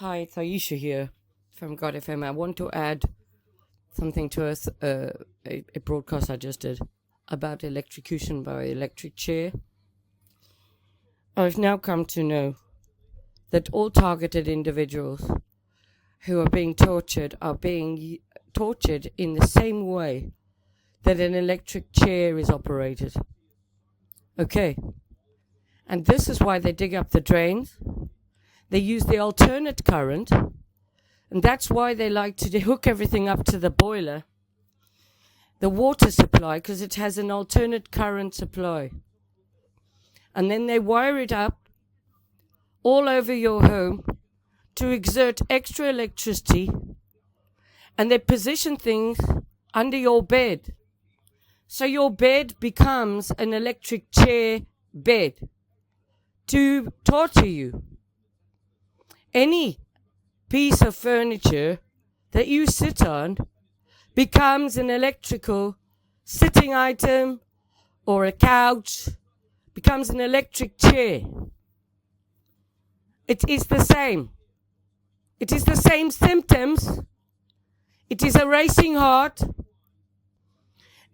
Hi, it's Ayesha here from God FM. I want to add something to us, a broadcast I just did about electrocution by electric chair. I've now come to know that all targeted individuals who are being tortured are being tortured in the same way that an electric chair is operated. Okay. And this is why they dig up the drains. They use the alternate current. And that's why they like to hook everything up to the boiler, the water supply, because it has an alternate current supply. And then they wire it up all over your home to exert extra electricity, and they position things under your bed. So your bed becomes an electric chair bed to torture you. Any piece of furniture that you sit on becomes an electrical sitting item, or a couch becomes an electric chair. It is the same. It is the same symptoms. It is a racing heart.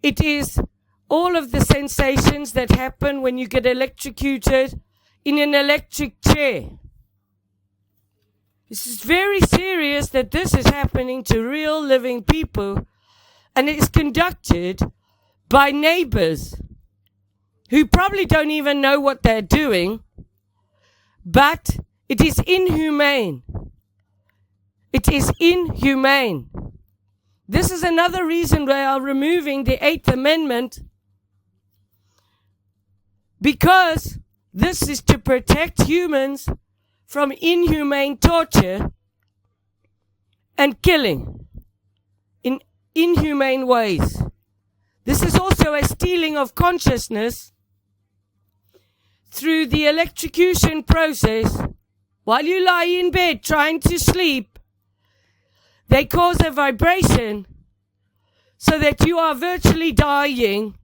It is all of the sensations that happen when you get electrocuted in an electric chair. This is very serious that this is happening to real living people, and it is conducted by neighbors who probably don't even know what they're doing, but it is inhumane. It is inhumane. This is another reason they are removing the 8th Amendment, because this is to protect humans from inhumane torture and killing in inhumane ways. This is also a stealing of consciousness through the electrocution process. While you lie in bed trying to sleep, they cause a vibration so that you are virtually dying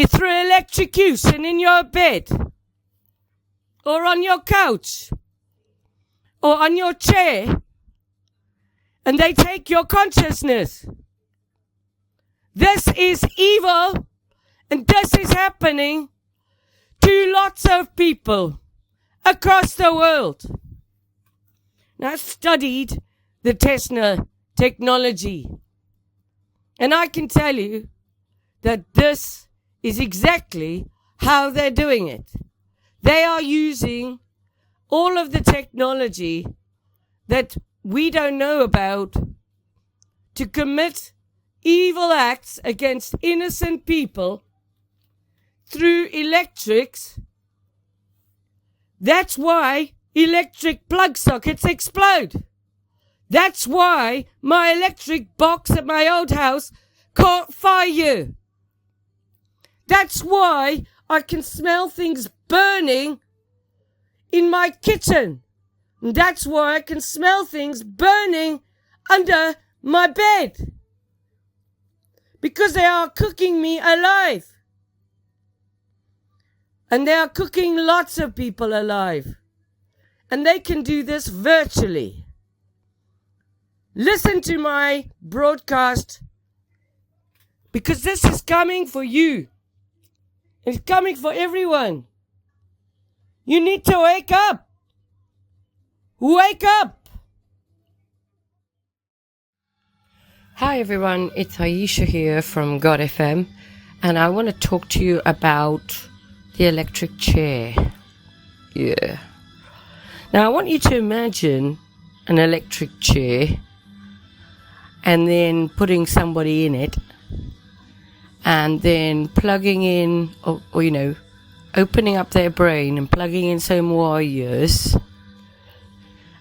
through electrocution in your bed, or on your couch, or on your chair, and they take your consciousness. This is evil, and this is happening to lots of people across the world. Now, I've studied the Tesla technology, and I can tell you that this is exactly how they're doing it. They are using all of the technology that we don't know about to commit evil acts against innocent people through electrics. That's why electric plug sockets explode. That's why my electric box at my old house caught fire. That's why I can smell things burning in my kitchen. And that's why I can smell things burning under my bed. Because they are cooking me alive. And they are cooking lots of people alive. And they can do this virtually. Listen to my broadcast, because this is coming for you. It's coming for everyone. You need to wake up. Wake up. Hi everyone, it's Ayesha here from God FM, and I want to talk to you about the electric chair. Yeah. Now I want you to imagine an electric chair and then putting somebody in it, and then plugging in, or opening up their brain and plugging in some wires,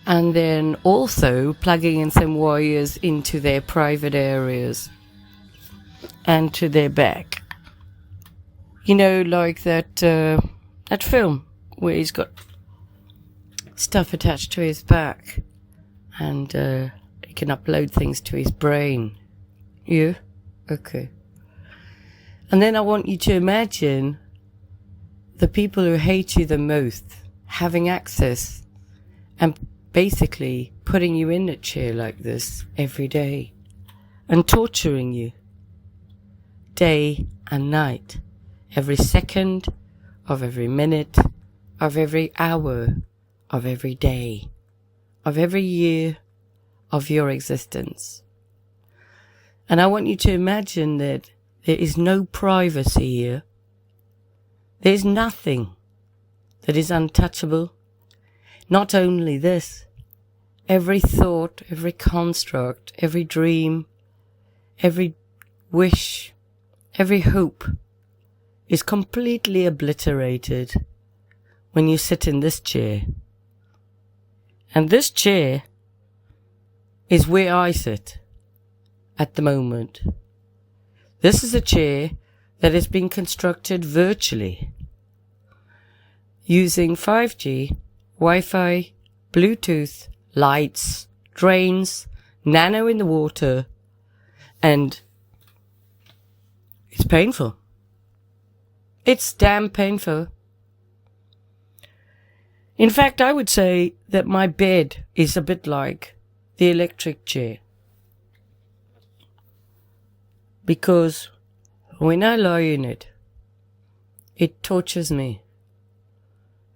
and then also plugging in some wires into their private areas and to their back. Like that film where he's got stuff attached to his back, and he can upload things to his brain. Yeah? Okay. And then I want you to imagine the people who hate you the most having access and basically putting you in a chair like this every day and torturing you day and night, every second of every minute, of every hour, of every day, of every year of your existence. And I want you to imagine that there is no privacy here. There is nothing that is untouchable. Not only this, every thought, every construct, every dream, every wish, every hope is completely obliterated when you sit in this chair. And this chair is where I sit at the moment. This is a chair that has been constructed virtually using 5G, Wi-Fi, Bluetooth, lights, drains, nano in the water, and it's painful. It's damn painful. In fact, I would say that my bed is a bit like the electric chair. Because when I lie in it, it tortures me.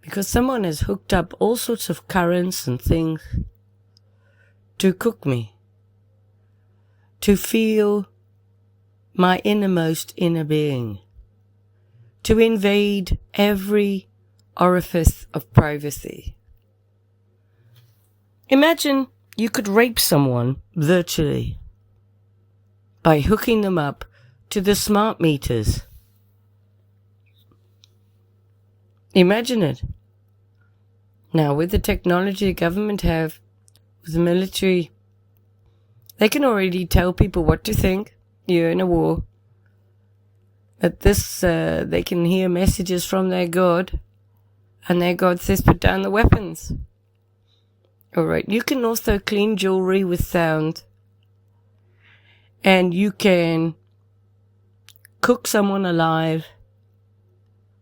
Because someone has hooked up all sorts of currents and things to cook me, to feel my innermost inner being, to invade every orifice of privacy. Imagine you could rape someone virtually by hooking them up to the smart meters. Imagine it. Now, with the technology the government have, with the military, they can already tell people what to think. You're in a war. That this, they can hear messages from their God, and their God says, put down the weapons. Alright, you can also clean jewelry with sound. And you can cook someone alive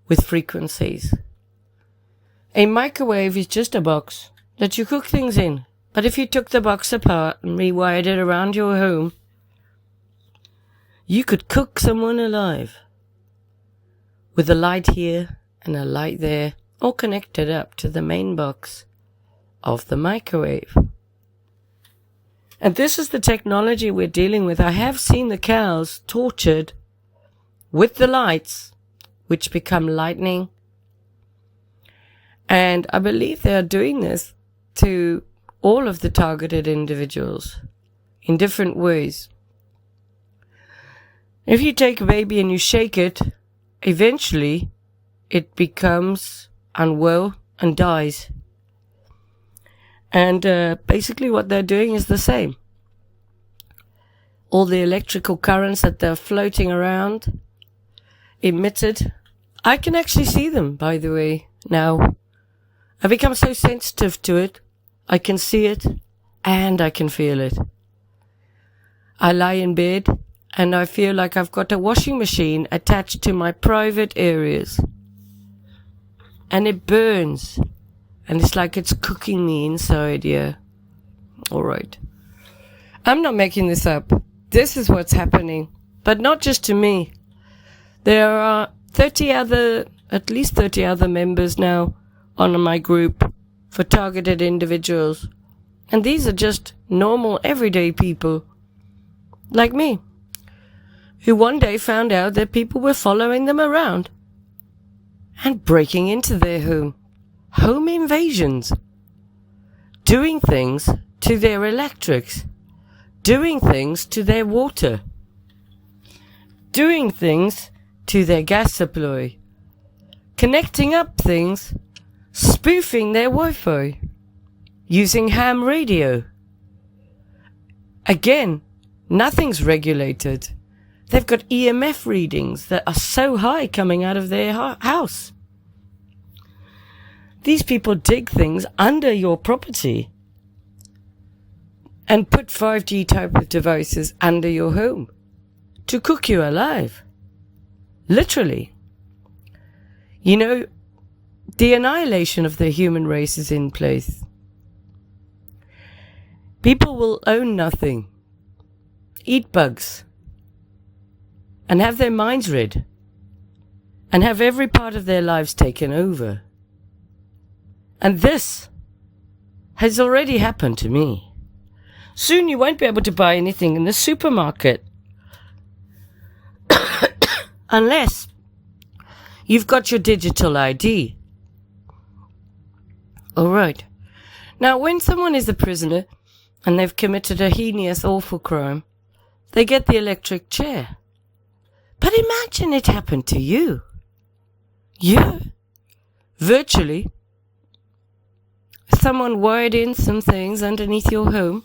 with frequencies. A microwave is just a box that you cook things in. But if you took the box apart and rewired it around your home, you could cook someone alive with a light here and a light there, all connected up to the main box of the microwave. And this is the technology we're dealing with. I have seen the cows tortured with the lights, which become lightning. And I believe they are doing this to all of the targeted individuals in different ways. If you take a baby and you shake it, eventually it becomes unwell and dies. And basically what they're doing is the same. All the electrical currents that they're floating around, emitted. I can actually see them, by the way, now. I've become so sensitive to it. I can see it and I can feel it. I lie in bed and I feel like I've got a washing machine attached to my private areas. And it burns. And it's like it's cooking me inside, yeah. Alright. I'm not making this up. This is what's happening. But not just to me. There are at least 30 other members now on my group for targeted individuals. And these are just normal, everyday people. Like me. Who one day found out that people were following them around. And breaking into their home. Home invasions, doing things to their electrics, doing things to their water, doing things to their gas supply, connecting up things, spoofing their Wi-Fi, using ham radio. Again, nothing's regulated. They've got EMF readings that are so high coming out of their house. These people dig things under your property and put 5G type of devices under your home to cook you alive. Literally. You know, the annihilation of the human race is in place. People will own nothing, eat bugs, and have their minds read, and have every part of their lives taken over. And this has already happened to me. Soon you won't be able to buy anything in the supermarket unless you've got your digital ID. Alright. Now, when someone is a prisoner and they've committed a heinous, awful crime, they get the electric chair. But imagine it happened to you. You, virtually, someone wired in some things underneath your home.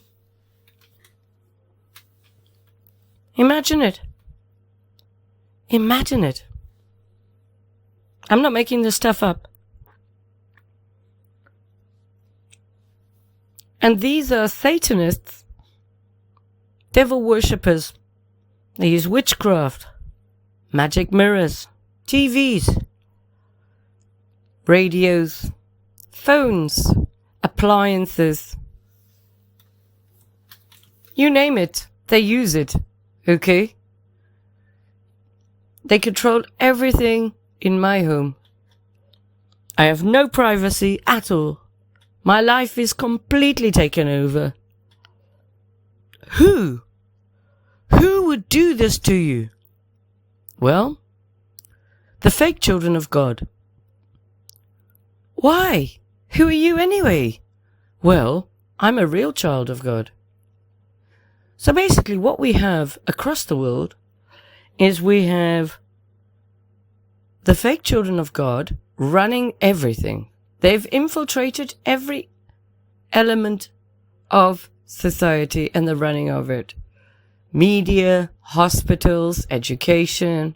Imagine it. Imagine it. I'm not making this stuff up. And these are Satanists, devil worshippers. They use witchcraft, magic mirrors, TVs, radios, phones, appliances. You name it, they use it, okay? They control everything in my home. I have no privacy at all. My life is completely taken over. Who? Who would do this to you? Well, the fake children of God. Why? Who are you anyway? Well, I'm a real child of God. So basically what we have across the world is we have the fake children of God running everything. They've infiltrated every element of society and the running of it. Media, hospitals, education,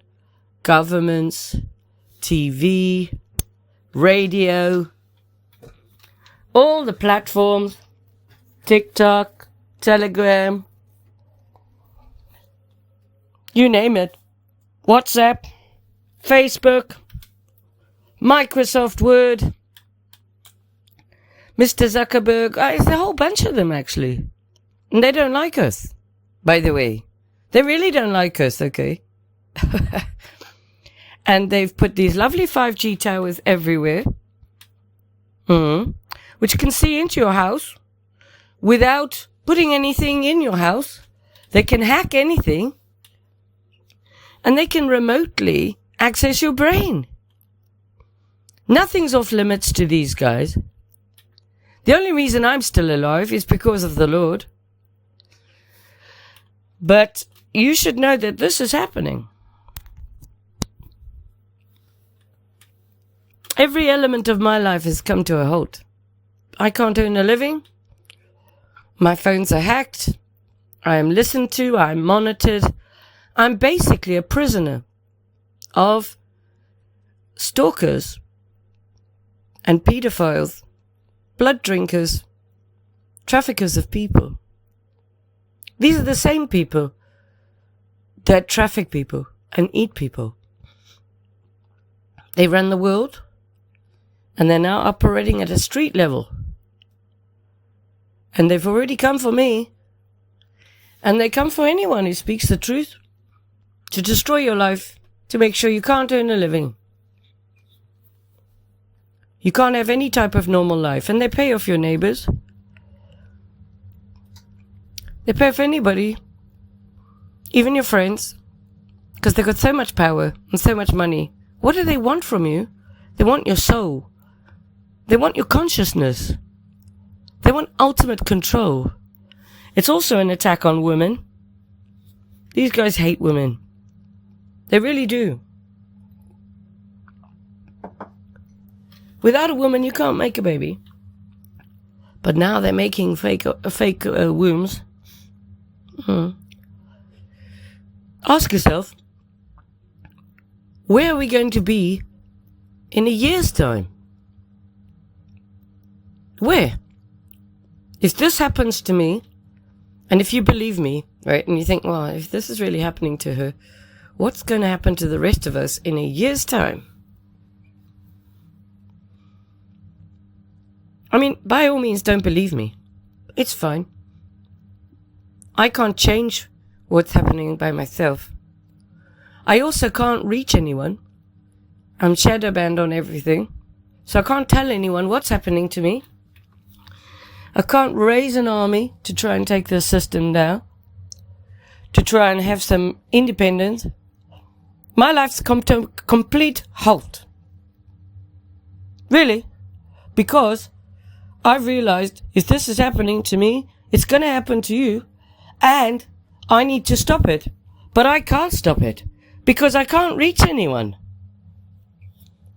governments, TV, radio, all the platforms, TikTok, Telegram, you name it, WhatsApp, Facebook, Microsoft Word, Mr. Zuckerberg, it's a whole bunch of them actually. And they don't like us, by the way. They really don't like us, okay? And they've put these lovely 5G towers everywhere, which can see into your house without putting anything in your house. They can hack anything, and they can remotely access your brain. Nothing's off limits to these guys. The only reason I'm still alive is because of the Lord. But you should know that this is happening. Every element of my life has come to a halt. I can't earn a living. My phones are hacked. I am listened to. I'm monitored. I'm basically a prisoner of stalkers and pedophiles, blood drinkers, traffickers of people. These are the same people that traffic people and eat people. They run the world, and they're now operating at a street level. And they've already come for me, and they come for anyone who speaks the truth, to destroy your life, to make sure you can't earn a living. You can't have any type of normal life. And they pay off your neighbors. They pay off anybody, even your friends, because they've got so much power and so much money. What do they want from you? They want your soul. They want your consciousness. They want ultimate control. It's also an attack on women. These guys hate women. They really do. Without a woman, you can't make a baby. But now they're making fake wombs. Ask yourself, where are we going to be in a year's time? Where? If this happens to me, and if you believe me, right, and you think, well, if this is really happening to her, what's going to happen to the rest of us in a year's time? I mean, by all means, don't believe me. It's fine. I can't change what's happening by myself. I also can't reach anyone. I'm shadow banned on everything. So I can't tell anyone what's happening to me. I can't raise an army to try and take the system down, to try and have some independence. My life's come to a complete halt. Really. Because I've realized if this is happening to me, it's going to happen to you. And I need to stop it. But I can't stop it. Because I can't reach anyone.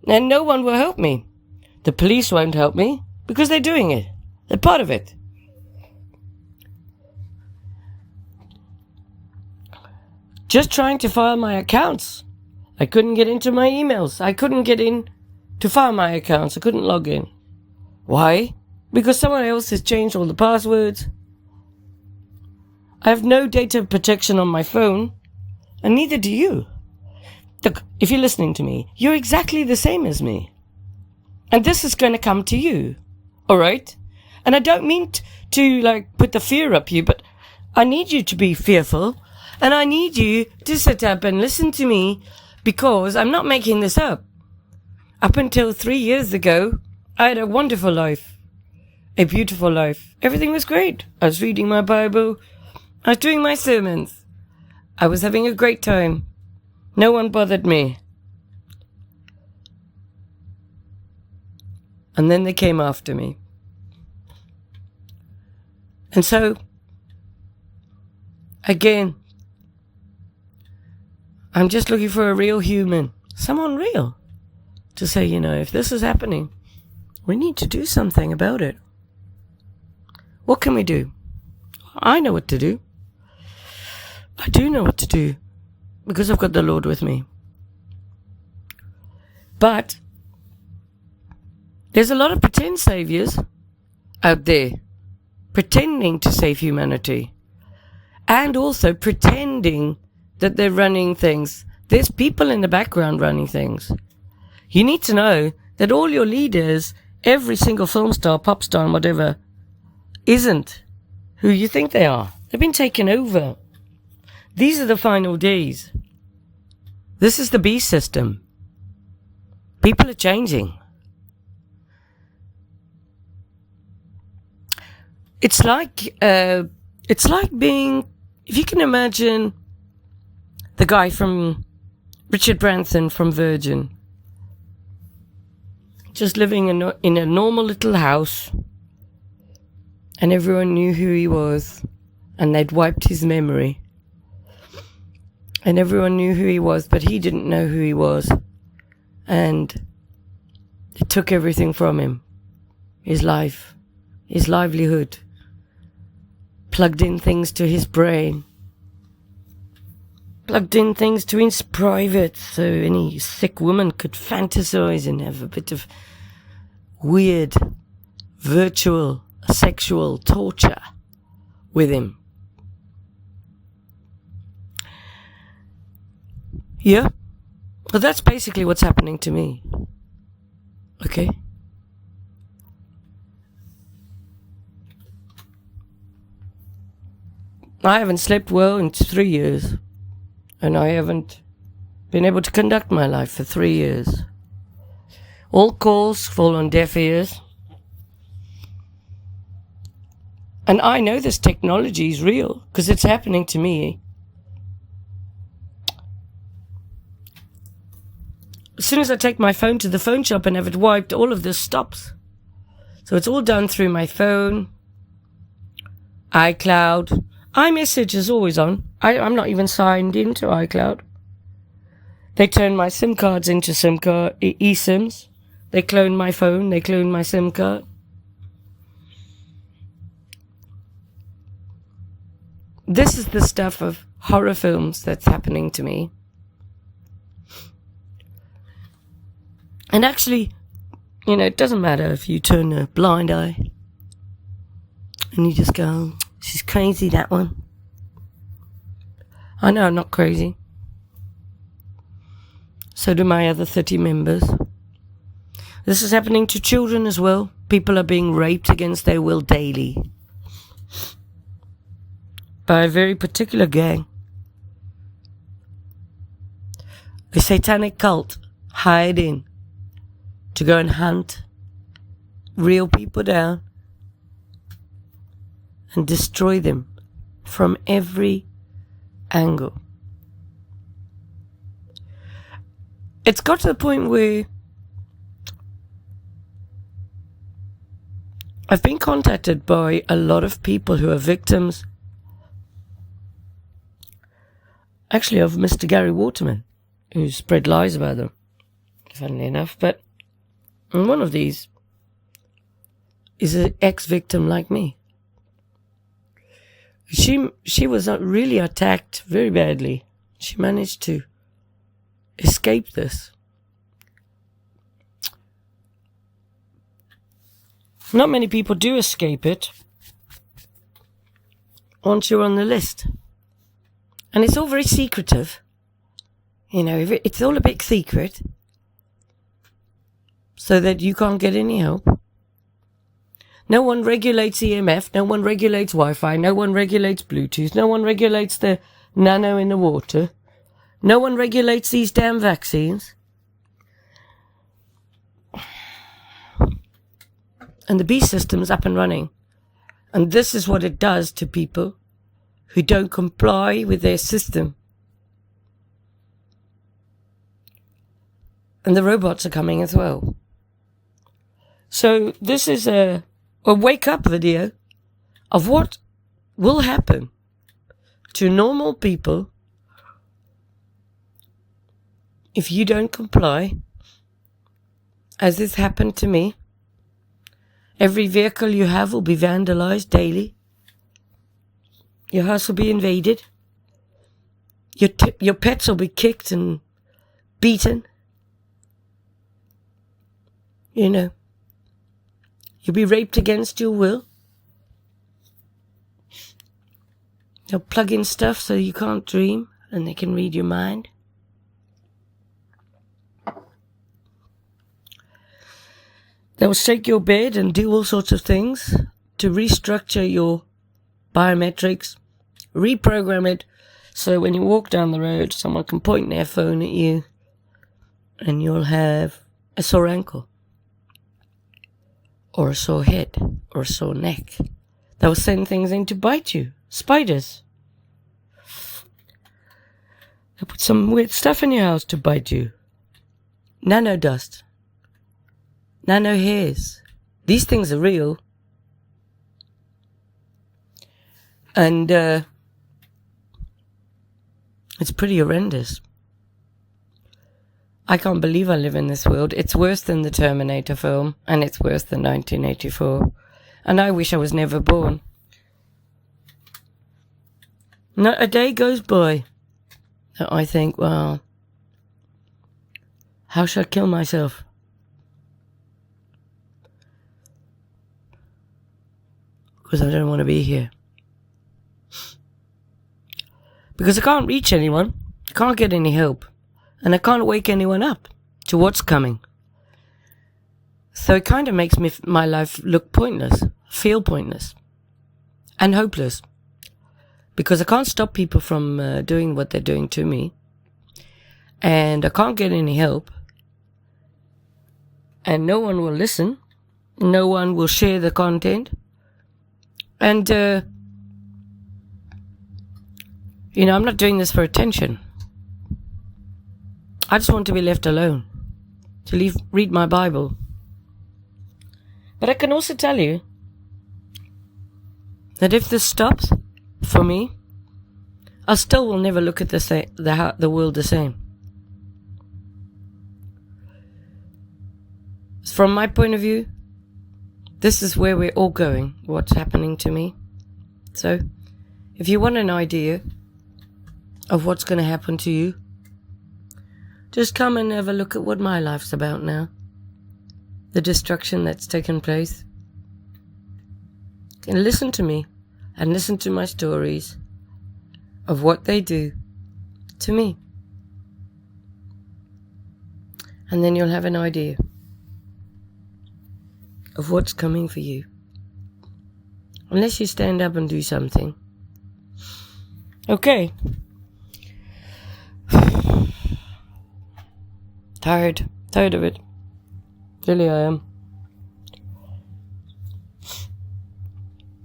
And no one will help me. The police won't help me. Because they're doing it. They're part of it. Just trying to file my accounts. I couldn't get into my emails. I couldn't get in to file my accounts. I couldn't log in. Why? Because someone else has changed all the passwords. I have no data protection on my phone. And neither do you. Look, if you're listening to me, you're exactly the same as me. And this is going to come to you. Alright? And I don't mean to put the fear up you, but I need you to be fearful. And I need you to sit up and listen to me because I'm not making this up. Up until 3 years ago, I had a wonderful life. A beautiful life. Everything was great. I was reading my Bible. I was doing my sermons. I was having a great time. No one bothered me. And then they came after me. And so, again, I'm just looking for a real human, someone real, to say, if this is happening, we need to do something about it. What can we do? I know what to do. I do know what to do, because I've got the Lord with me. But there's a lot of pretend saviors out there, pretending to save humanity, and also pretending that they're running things. There's people in the background running things. You need to know that all your leaders, every single film star, pop star, and whatever, isn't who you think they are. They've been taken over. These are the final days. This is the beast system. People are changing. It's like being, if you can imagine the guy from Richard Branson from Virgin, just living in a normal little house, and everyone knew who he was, and they'd wiped his memory, and everyone knew who he was, but he didn't know who he was, and they took everything from him, his life, his livelihood, plugged in things to his brain, plugged in things to his private, so any sick woman could fantasize and have a bit of weird, virtual, sexual torture with him. Yeah? Well, that's basically what's happening to me. Okay? I haven't slept well in 3 years. And I haven't been able to conduct my life for 3 years. All calls fall on deaf ears. And I know this technology is real because it's happening to me. As soon as I take my phone to the phone shop and have it wiped, all of this stops. So it's all done through my phone, iCloud. iMessage is always on. I'm not even signed into iCloud. They turn my SIM cards into SIM card eSIMs. They clone my phone. They clone my SIM card. This is the stuff of horror films that's happening to me. And actually, it doesn't matter if you turn a blind eye and you just go, she's crazy, that one. I know I'm not crazy. So do my other 30 members. This is happening to children as well. People are being raped against their will daily. by a very particular gang. A satanic cult hired in to go and hunt real people down and destroy them from every angle. It's got to the point where I've been contacted by a lot of people who are victims, actually, of Mr. Gary Waterman, who spread lies about them, funnily enough. But one of these is an ex-victim like me. She was really attacked very badly. She managed to escape this. Not many people do escape it once you're on the list. And it's all very secretive. You know, it's all a bit secret, so that you can't get any help. No one regulates EMF, no one regulates Wi-Fi, no one regulates Bluetooth, no one regulates the nano in the water, no one regulates these damn vaccines. And the beast system's up and running. And this is what it does to people who don't comply with their system. And the robots are coming as well. So this is a wake-up video of what will happen to normal people if you don't comply, as this happened to me. Every vehicle you have will be vandalized daily. Your house will be invaded. Your pets will be kicked and beaten. You know. You'll be raped against your will. They'll plug in stuff so you can't dream and they can read your mind. They'll shake your bed and do all sorts of things to restructure your biometrics, reprogram it so when you walk down the road, someone can point their phone at you and you'll have a sore ankle, or a sore head, or a sore neck. They'll send things in to bite you. Spiders. They'll put some weird stuff in your house to bite you. Nano dust. Nano hairs. These things are real. And it's pretty horrendous. I can't believe I live in this world. It's worse than the Terminator film, and it's worse than 1984. And I wish I was never born. Not a day goes by that I think, well, how should I kill myself? Because I don't want to be here. Because I can't reach anyone. I can't get any help. And I can't wake anyone up to what's coming. So it kind of makes my life look pointless, feel pointless, and hopeless. Because I can't stop people from doing what they're doing to me. And I can't get any help. And no one will listen. No one will share the content. And, I'm not doing this for attention. I just want to be left alone, to read my Bible. But I can also tell you that if this stops for me, I still will never look at the world the same. From my point of view, this is where we're all going, what's happening to me. So, if you want an idea of what's going to happen to you, just come and have a look at what my life's about now. The destruction that's taken place. And listen to me and listen to my stories of what they do to me. And then you'll have an idea of what's coming for you. Unless you stand up and do something. Okay. Tired of it. Really I am.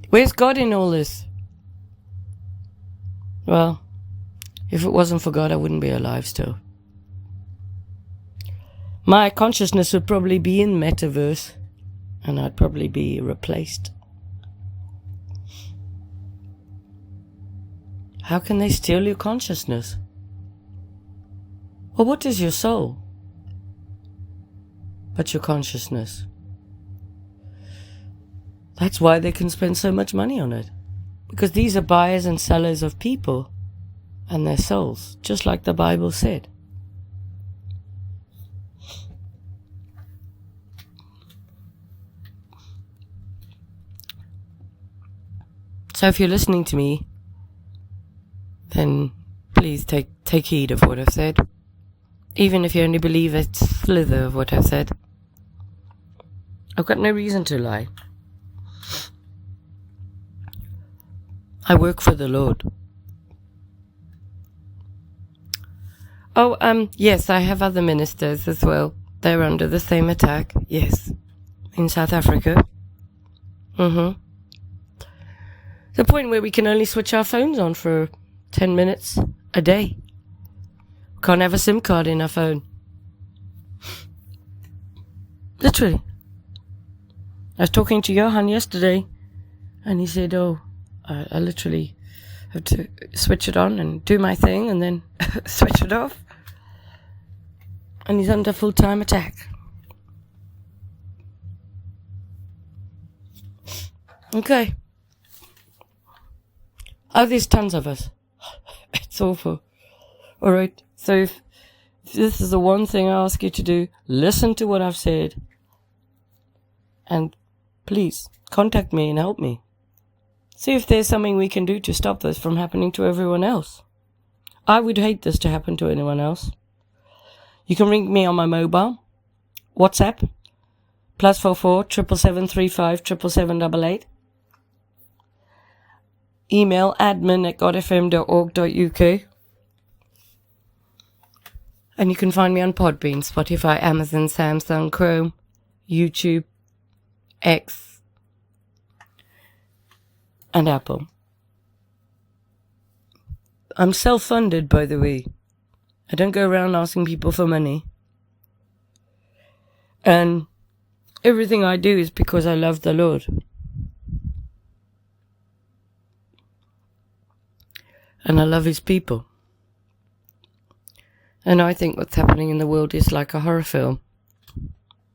Where's God in all this? Well, if it wasn't for God, I wouldn't be alive still. My consciousness would probably be in metaverse, and I'd probably be replaced. How can they steal your consciousness? Well, what is your soul but your consciousness? That's why they can spend so much money on it. Because these are buyers and sellers of people and their souls, just like the Bible said. So if you're listening to me, then please take heed of what I've said. Even if you only believe a slither of what I've said. I've got no reason to lie. I work for the Lord. Oh, yes, I have other ministers as well. They're under the same attack, yes, in South Africa. The point where we can only switch our phones on for 10 minutes a day. Can't have a SIM card in our phone. Literally. I was talking to Johan yesterday, and he said, I literally have to switch it on and do my thing and then switch it off. And he's under full-time attack. Okay. Oh, there's tons of us. It's awful. Alright, so if this is the one thing I ask you to do, listen to what I've said. And please, contact me and help me. See if there's something we can do to stop this from happening to everyone else. I would hate this to happen to anyone else. You can ring me on my mobile, WhatsApp, +44 77735 77788. Email admin@godfm.org.uk. And you can find me on Podbean, Spotify, Amazon, Samsung, Chrome, YouTube, X, and Apple. I'm self-funded, by the way. I don't go around asking people for money. And everything I do is because I love the Lord. And I love His people. And I think what's happening in the world is like a horror film.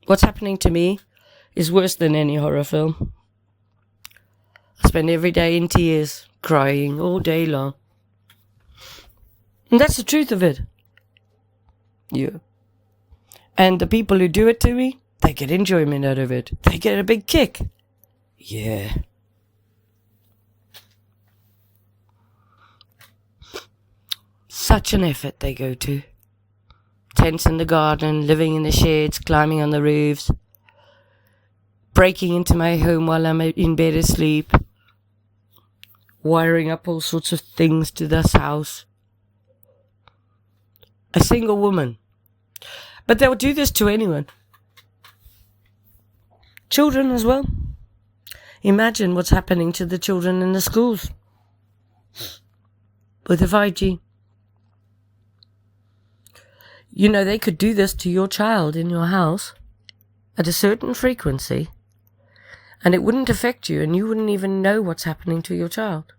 What's happening to me is worse than any horror film. I spend every day in tears, crying all day long. And that's the truth of it. Yeah. And the people who do it to me, they get enjoyment out of it. They get a big kick. Yeah. Such an effort they go to. Tents in the garden, living in the sheds, climbing on the roofs, breaking into my home while I'm in bed asleep, wiring up all sorts of things to this house. A single woman. But they'll do this to anyone. Children as well. Imagine what's happening to the children in the schools with the 5G. You know, they could do this to your child in your house at a certain frequency, and it wouldn't affect you, and you wouldn't even know what's happening to your child.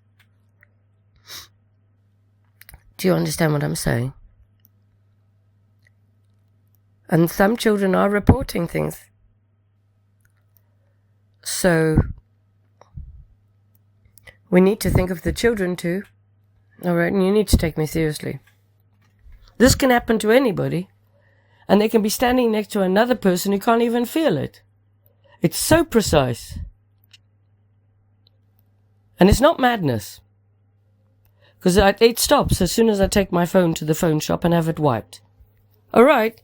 Do you understand what I'm saying? And some children are reporting things. So we need to think of the children too. Alright, and you need to take me seriously. This can happen to anybody, and they can be standing next to another person who can't even feel it. It's so precise. And it's not madness. Because it stops as soon as I take my phone to the phone shop and have it wiped. Alright.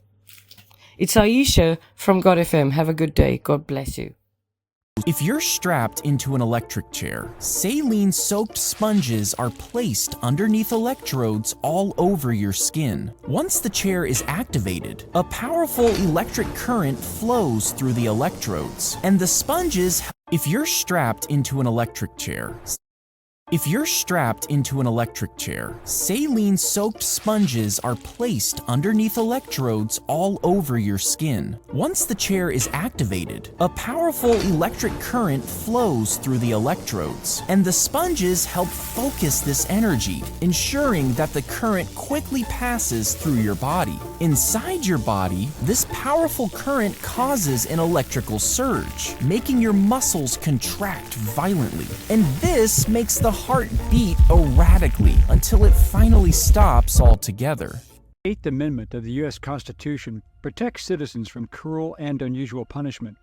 It's Ayesha from God FM. Have a good day. God bless you. If you're strapped into an electric chair, saline-soaked sponges are placed underneath electrodes all over your skin. Once the chair is activated, a powerful electric current flows through the electrodes, and the sponges. If you're strapped into an electric chair, saline-soaked sponges are placed underneath electrodes all over your skin. Once the chair is activated, a powerful electric current flows through the electrodes, and the sponges help focus this energy, ensuring that the current quickly passes through your body. Inside your body, this powerful current causes an electrical surge, making your muscles contract violently, and this makes the heart beat erratically until it finally stops altogether. The 8th Amendment of the U.S. Constitution protects citizens from cruel and unusual punishment.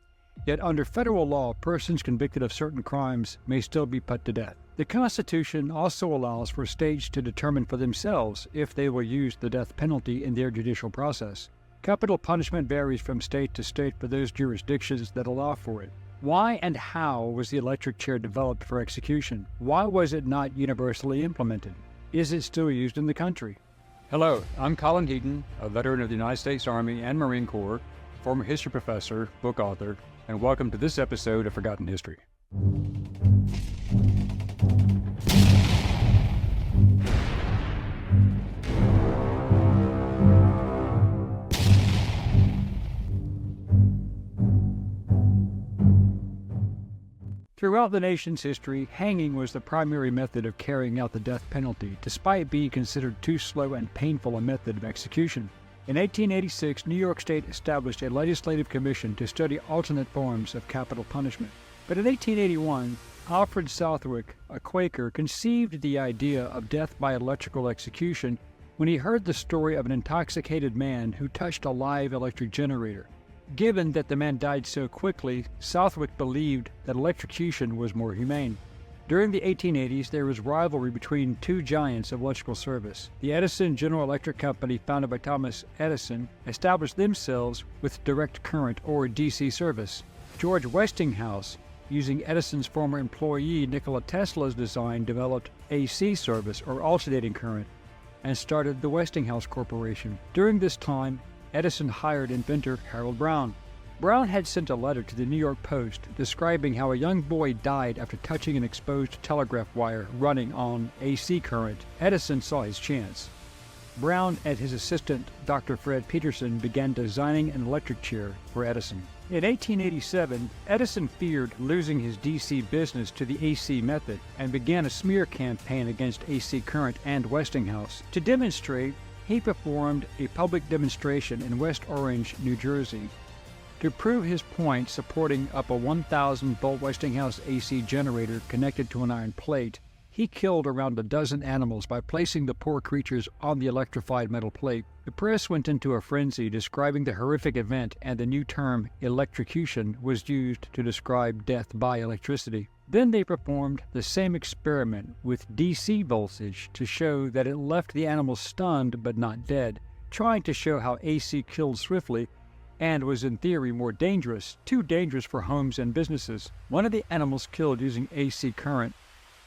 Yet under federal law, persons convicted of certain crimes may still be put to death. The Constitution also allows for states to determine for themselves if they will use the death penalty in their judicial process. Capital punishment varies from state to state for those jurisdictions that allow for it. Why and how was the electric chair developed for execution? Why was it not universally implemented? Is it still used in the country? Hello, I'm Colin Heaton, a veteran of the United States Army and Marine Corps, former history professor, book author, and welcome to this episode of Forgotten History. Throughout the nation's history, hanging was the primary method of carrying out the death penalty, despite being considered too slow and painful a method of execution. In 1886, New York State established a legislative commission to study alternate forms of capital punishment. But in 1881, Alfred Southwick, a Quaker, conceived the idea of death by electrical execution when he heard the story of an intoxicated man who touched a live electric generator. Given that the man died so quickly, Southwick believed that electrocution was more humane. During the 1880s, there was rivalry between two giants of electrical service. The Edison General Electric Company, founded by Thomas Edison, established themselves with direct current or DC service. George Westinghouse, using Edison's former employee Nikola Tesla's design, developed AC service or alternating current and started the Westinghouse Corporation. During this time, Edison hired inventor Harold Brown. Brown had sent a letter to the New York Post describing how a young boy died after touching an exposed telegraph wire running on AC current. Edison saw his chance. Brown and his assistant, Dr. Fred Peterson, began designing an electric chair for Edison. In 1887, Edison feared losing his DC business to the AC method and began a smear campaign against AC current and Westinghouse. To demonstrate, he performed a public demonstration in West Orange, New Jersey. To prove his point, supporting up a 1,000-volt Westinghouse AC generator connected to an iron plate, he killed around a dozen animals by placing the poor creatures on the electrified metal plate. The press went into a frenzy describing the horrific event, and the new term electrocution was used to describe death by electricity. Then they performed the same experiment with DC voltage to show that it left the animals stunned but not dead, trying to show how AC killed swiftly and was in theory more dangerous, too dangerous for homes and businesses. One of the animals killed using AC current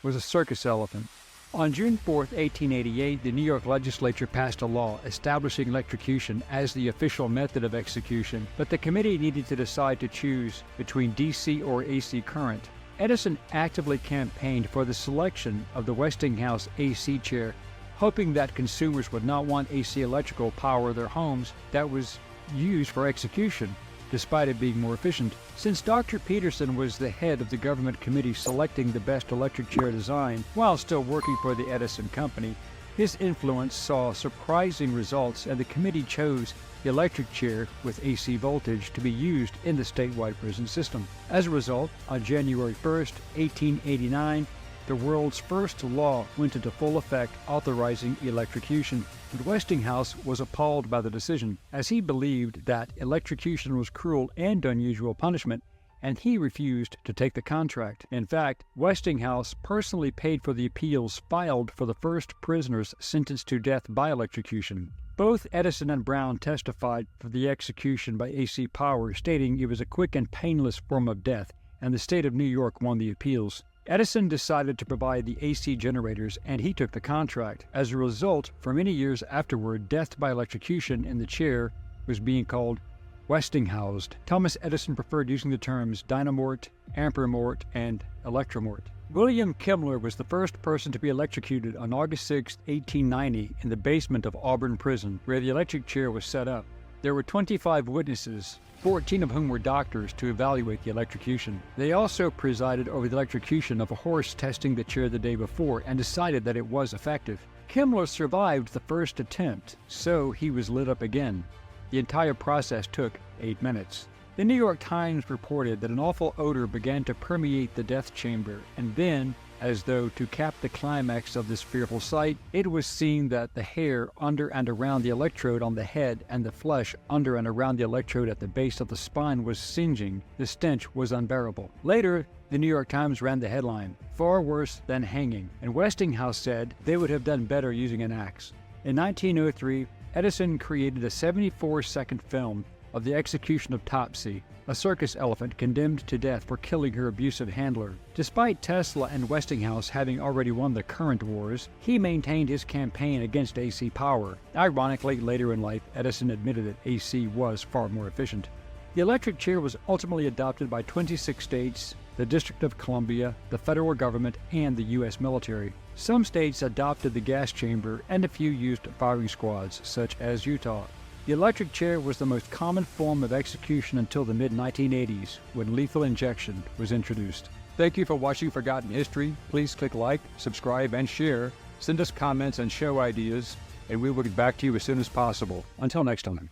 was a circus elephant. On June 4, 1888, the New York legislature passed a law establishing electrocution as the official method of execution, but the committee needed to decide to choose between DC or AC current. Edison actively campaigned for the selection of the Westinghouse AC chair, hoping that consumers would not want AC electrical power their homes that was used for execution, despite it being more efficient. Since Dr. Peterson was the head of the government committee selecting the best electric chair design while still working for the Edison Company, his influence saw surprising results, and the committee chose the electric chair with AC voltage to be used in the statewide prison system. As a result, on January 1, 1889, the world's first law went into full effect authorizing electrocution. But Westinghouse was appalled by the decision, as he believed that electrocution was cruel and unusual punishment, and he refused to take the contract. In fact, Westinghouse personally paid for the appeals filed for the first prisoners sentenced to death by electrocution. Both Edison and Brown testified for the execution by AC power, stating it was a quick and painless form of death, and the state of New York won the appeals. Edison decided to provide the AC generators, and he took the contract. As a result, for many years afterward, death by electrocution in the chair was being called Westinghoused. Thomas Edison preferred using the terms dynamort, ampermort, and electromort. William Kemmler was the first person to be electrocuted on August 6, 1890, in the basement of Auburn Prison, where the electric chair was set up. There were 25 witnesses, 14 of whom were doctors, to evaluate the electrocution. They also presided over the electrocution of a horse testing the chair the day before and decided that it was effective. Kemmler survived the first attempt, so he was lit up again. The entire process took 8 minutes. The New York Times reported that an awful odor began to permeate the death chamber, and then, as though to cap the climax of this fearful sight, it was seen that the hair under and around the electrode on the head and the flesh under and around the electrode at the base of the spine was singeing. The stench was unbearable. Later, the New York Times ran the headline, "Far worse than hanging," and Westinghouse said they would have done better using an axe. In 1903, Edison created a 74-second film of the execution of Topsy, a circus elephant condemned to death for killing her abusive handler. Despite Tesla and Westinghouse having already won the current wars, he maintained his campaign against AC power. Ironically, later in life, Edison admitted that AC was far more efficient. The electric chair was ultimately adopted by 26 states, the District of Columbia, the federal government, and the U.S. military. Some states adopted the gas chamber, and a few used firing squads, such as Utah. The electric chair was the most common form of execution until the mid-1980s, when lethal injection was introduced. Thank you for watching Forgotten History. Please click like, subscribe, and share. Send us comments and show ideas, and we will get back to you as soon as possible. Until next time.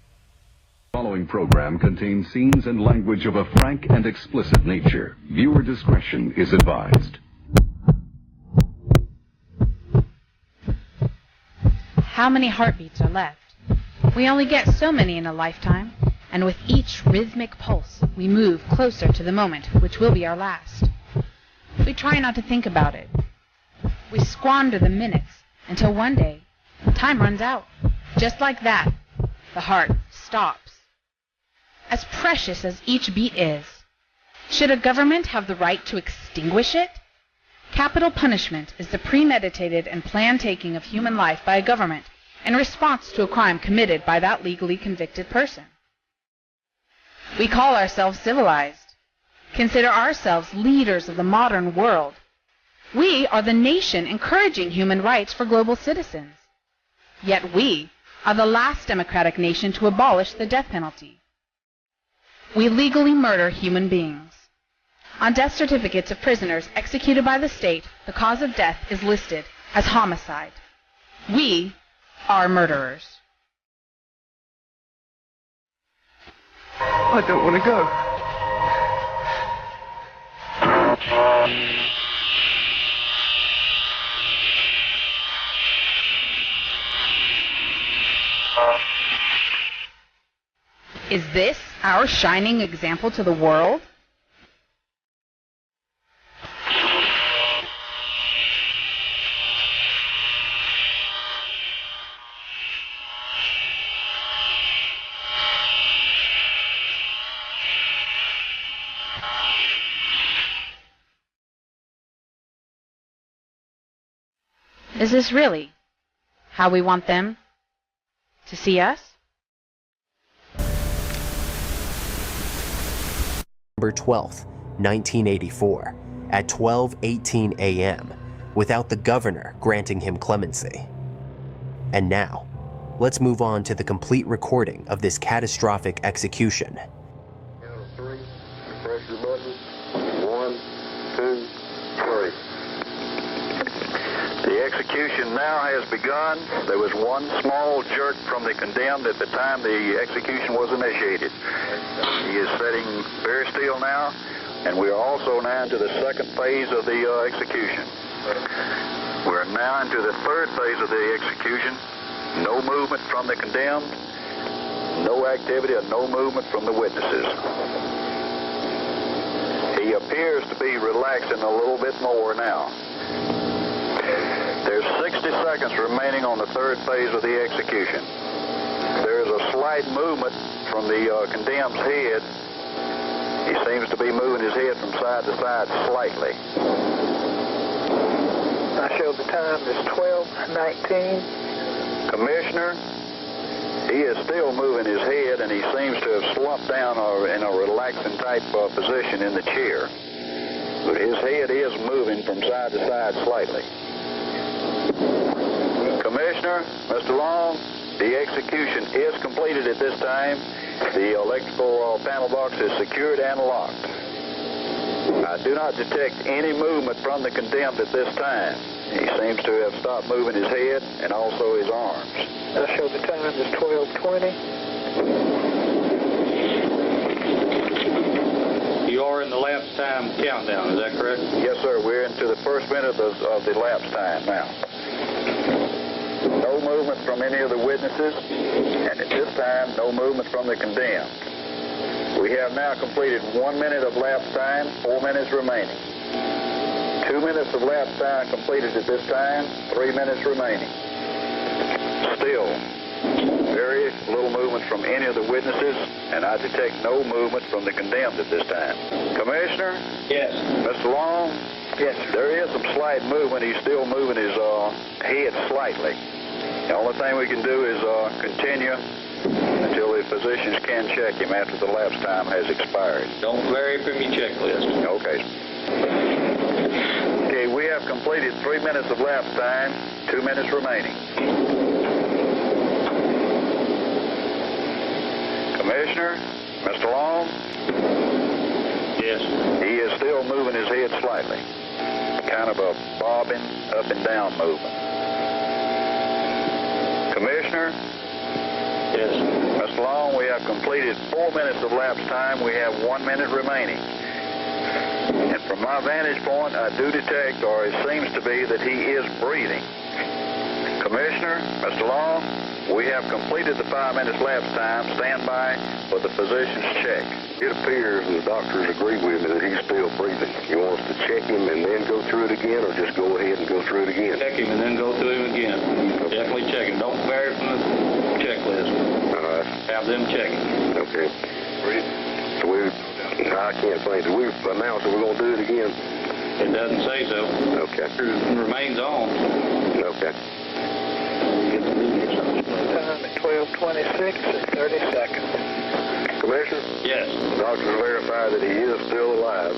The following program contains scenes and language of a frank and explicit nature. Viewer discretion is advised. How many heartbeats are left? We only get so many in a lifetime, and with each rhythmic pulse, we move closer to the moment which will be our last. We try not to think about it. We squander the minutes until one day, time runs out. Just like that, the heart stops. As precious as each beat is, should a government have the right to extinguish it? Capital punishment is the premeditated and planned taking of human life by a government in response to a crime committed by that legally convicted person. We call ourselves civilized, consider ourselves leaders of the modern world. We are the nation encouraging human rights for global citizens. Yet we are the last democratic nation to abolish the death penalty. We legally murder human beings. On death certificates of prisoners executed by the state, the cause of death is listed as homicide. We are murderers. I don't want to go. Is this our shining example to the world? Is this really how we want them to see us? November 12th, 1984, at 12:18 a.m., without the governor granting him clemency. And now, let's move on to the complete recording of this catastrophic execution. Count of 3, press your button. 1, 2, 3. The execution now has begun. There was one small jerk from the condemned at the time the execution was initiated. He is sitting very still now, and we are also now into the second phase of the execution. We're now into the third phase of the execution. No movement from the condemned, no activity and no movement from the witnesses. He appears to be relaxing a little bit more now. There's 60 seconds remaining on the third phase of the execution. There's a slight movement from the condemned's head He seems to be moving his head from side to side slightly. I show the time is 12:19. Commissioner, he is still moving his head, and he seems to have slumped down in a relaxing type position in the chair. But his head is moving from side to side slightly. Commissioner, Mr. Long, the execution is completed at this time. The electrical panel box is secured and locked. I do not detect any movement from the condemned at this time. He seems to have stopped moving his head and also his arms. I show the time is 12:20. You are in the lapse time countdown, is that correct? Yes, sir. We're into the first minute of the lapse time now. No movement from any of the witnesses, and at this time, no movement from the condemned. We have now completed 1 minute of lapse time, 4 minutes remaining. 2 minutes of lapse time completed at this time, 3 minutes remaining. Still, very little movement from any of the witnesses, and I detect no movement from the condemned at this time. Commissioner? Yes. Mr. Long? Yes, sir. There is some slight movement. He's still moving his head slightly. The only thing we can do is continue until the physicians can check him after the lapse time has expired. Don't vary from your checklist. Okay. Okay, we have completed 3 minutes of lapse time, 2 minutes remaining. Commissioner, Mr. Long? Yes. He is still moving his head slightly. Kind of a bobbing up and down movement. Commissioner? Yes. Mr. Long, we have completed 4 minutes of lapse time. We have 1 minute remaining. And from my vantage point, I do detect, or it seems to be, that he is breathing. Commissioner, Mr. Long, we have completed the 5 minutes lapse time. Stand by for the physician's check. It appears the doctors agree with me that he's still breathing. You want us to check him and then go through it again, or just go ahead and go through it again? Check him and then go through him again. Definitely check him. Don't vary from the checklist. All right. Have them check him. Okay. So I can't think. Do we announce that we're going to do it again? It doesn't say so. Okay. It remains on. Okay. Time at 12:26 and 30 seconds. Commissioner? Yes. Doctors verify that he is still alive.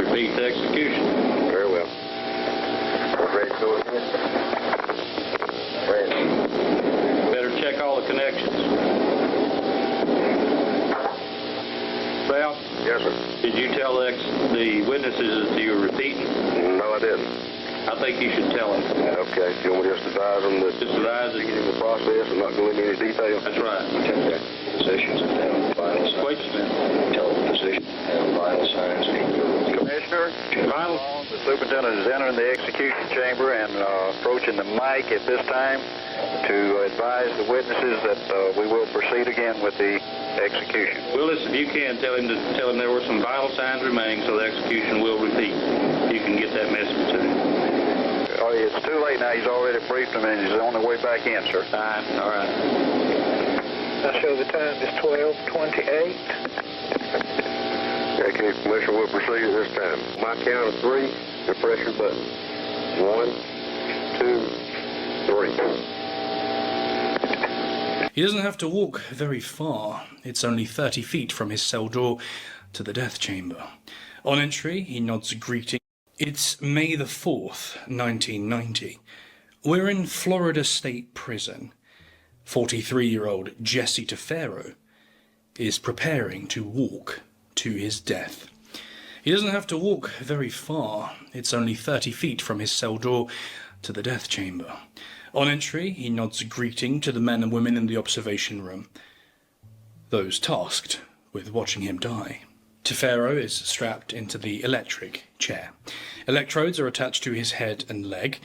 Repeat the execution. Very well. Ready to go again? Ready. Better check all the connections. Well, Yes, sir. did you tell the witnesses that you were repeating? No, I didn't. I think you should tell them. Okay. You want me to just advise them that Just advise that in the process and not go into any detail? That's right. Okay. Physicians have vital signs. Wait just a minute. Tell the physician have vital signs. Commissioner, the superintendent is entering the execution chamber and approaching the mic at this time to advise the witnesses that we will proceed again with the execution. Willis, if you can, tell him there were some vital signs remaining, so the execution will repeat. You can get that message to him. Oh, it's too late now. He's already briefed him and he's on the way back in, sir. Fine. All right. I show the time is 12:28. Okay, Commissioner, we'll proceed at this time. My count of 3, the pressure button. 1, 2, 3. He doesn't have to walk very far. It's only 30 feet from his cell door to the death chamber. On entry, he nods a greeting. It's May the 4th, 1990. We're in Florida State Prison. 43-year-old Jesse Tefero is preparing to walk to his death. He doesn't have to walk very far. It's only 30 feet from his cell door to the death chamber. On entry, he nods a greeting to the men and women in the observation room, those tasked with watching him die. Tefero is strapped into the electric chair. Electrodes are attached to his head and leg.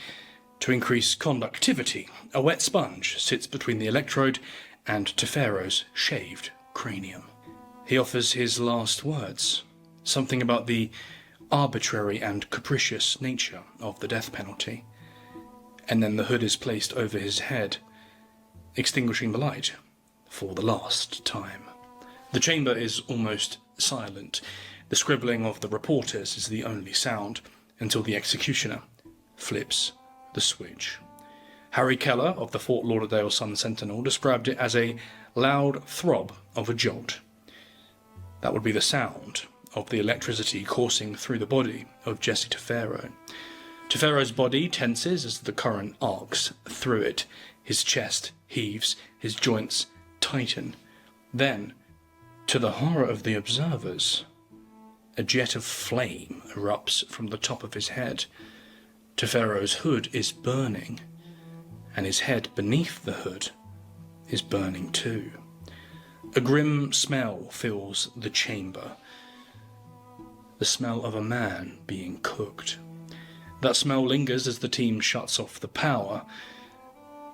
To increase conductivity, a wet sponge sits between the electrode and Tefero's shaved cranium. He offers his last words, something about the arbitrary and capricious nature of the death penalty. And then the hood is placed over his head, extinguishing the light for the last time. The chamber is almost silent. The scribbling of the reporters is the only sound, until the executioner flips the switch. Harry Keller of the Fort Lauderdale Sun-Sentinel described it as a loud throb of a jolt. That would be the sound of the electricity coursing through the body of Jesse Tefero. Tefero's body tenses as the current arcs through it. His chest heaves, his joints tighten. Then, to the horror of the observers, a jet of flame erupts from the top of his head. Tefero's hood is burning, and his head beneath the hood is burning too. A grim smell fills the chamber. The smell of a man being cooked. That smell lingers as the team shuts off the power,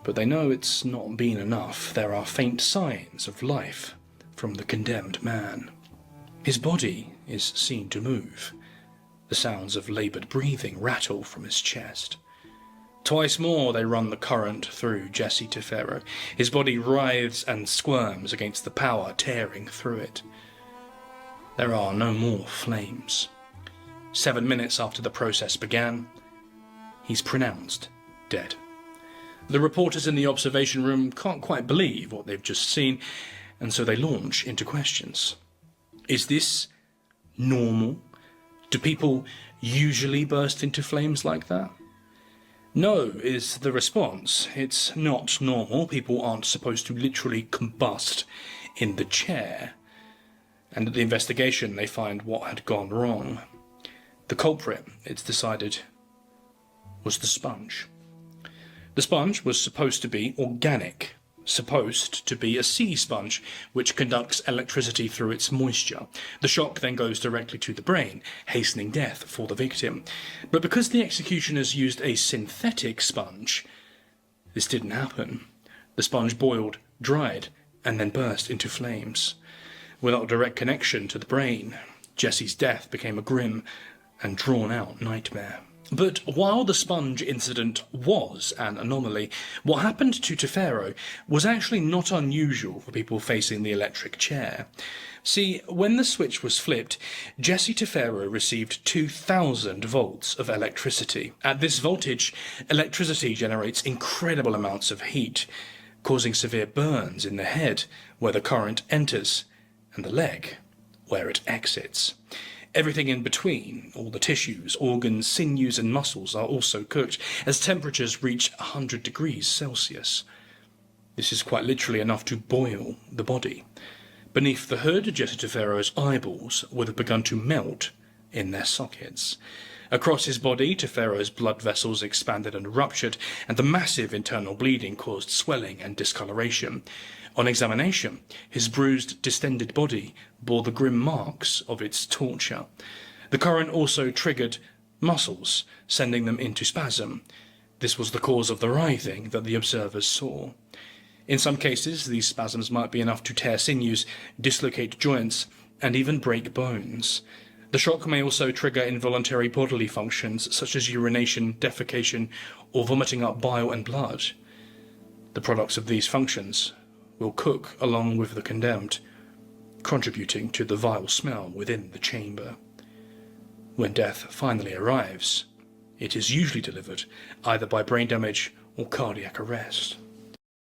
but they know it's not been enough. There are faint signs of life from the condemned man. His body is seen to move. The sounds of laboured breathing rattle from his chest. Twice more they run the current through Jesse Tefero. His body writhes and squirms against the power tearing through it. There are no more flames. 7 minutes after the process began, he's pronounced dead. The reporters in the observation room can't quite believe what they've just seen, and so they launch into questions. Is this normal? Do people usually burst into flames like that? No, is the response. It's not normal. People aren't supposed to literally combust in the chair. And at the investigation, they find what had gone wrong. The culprit, it's decided, was the sponge. The sponge was supposed to be organic, supposed to be a sea sponge which conducts electricity through its moisture. The shock then goes directly to the brain, hastening death for the victim. But because the executioners used a synthetic sponge, this didn't happen. The sponge boiled, dried, and then burst into flames. Without direct connection to the brain, Jesse's death became a grim and drawn-out nightmare. But while the sponge incident was an anomaly, what happened to Tefero was actually not unusual for people facing the electric chair. See, when the switch was flipped, Jesse Tefero received 2,000 volts of electricity. At this voltage, electricity generates incredible amounts of heat, causing severe burns in the head where the current enters, and the leg where it exits. Everything in between, all the tissues, organs, sinews and muscles are also cooked as temperatures reach 100 degrees Celsius. This is quite literally enough to boil the body. Beneath the hood, Jesse Tefero's eyeballs would have begun to melt in their sockets. Across his body, Tefero's blood vessels expanded and ruptured, and the massive internal bleeding caused swelling and discoloration. On examination, his bruised, distended body bore the grim marks of its torture. The current also triggered muscles, sending them into spasm. This was the cause of the writhing that the observers saw. In some cases, these spasms might be enough to tear sinews, dislocate joints, and even break bones. The shock may also trigger involuntary bodily functions such as urination, defecation, or vomiting up bile and blood. The products of these functions will cook along with the condemned, contributing to the vile smell within the chamber. When death finally arrives, it is usually delivered either by brain damage or cardiac arrest.